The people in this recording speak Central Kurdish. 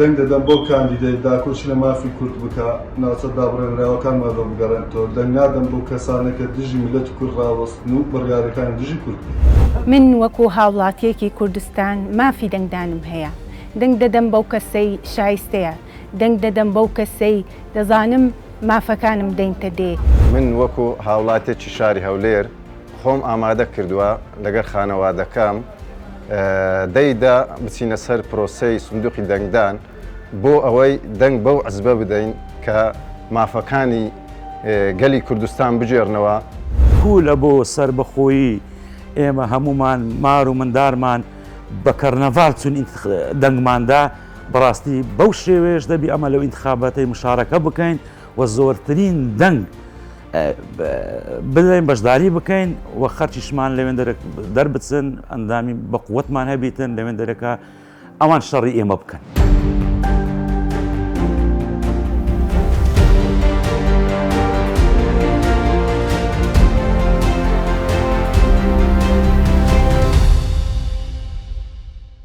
دەنگ دەدەم بۆ کاندیدەی داکۆچی لە مافی کورد بکە ناوچە دابڕێنراوەکانمان بۆ بگەڕێنەوە دەنگ نادەم بۆ کەسانە کە دژی میلەت کورد ڕاوەستن و بڕیارەکانی دژی کورد من وەکو هاوڵاتیەکی کوردستان مافی دەنگدانم هەیە دەنگ دەدەم بەو کەسەی شایستەیە دەنگ دەدەم بەو کەسەی دەزانم مافەکانم دەنگتە دێ من وەکو هاوڵاتێکی شاری هەولێر خۆم ئامادە کردووە لەگەر خانەوادەکەم دەیدا بچینە سەر پرۆسەی سندوقی دەنگدان بۆ ئەوەی دەنگ بەو عزبە بدەین کە مافەکانی گەلی کوردستان بجێڕنەوە پولە بۆ سربەخۆیی ئێمە هەمومان مار و مندارمان بە کەرنەڤال چون دەنگماندا بەڕاستی بەو شێوەیەش دەبی ئەمە لەو ئینتخابەتەی مشارەکە بکەین و زۆرترین دەنگ بدەین بەشداری بکەین و خەرچیشمان لەوێن دەربچن ئەندامی بە قووەتمان هەبیتن لەوێن دەرەکە ئەوان شەڕی ئێمە بکەن.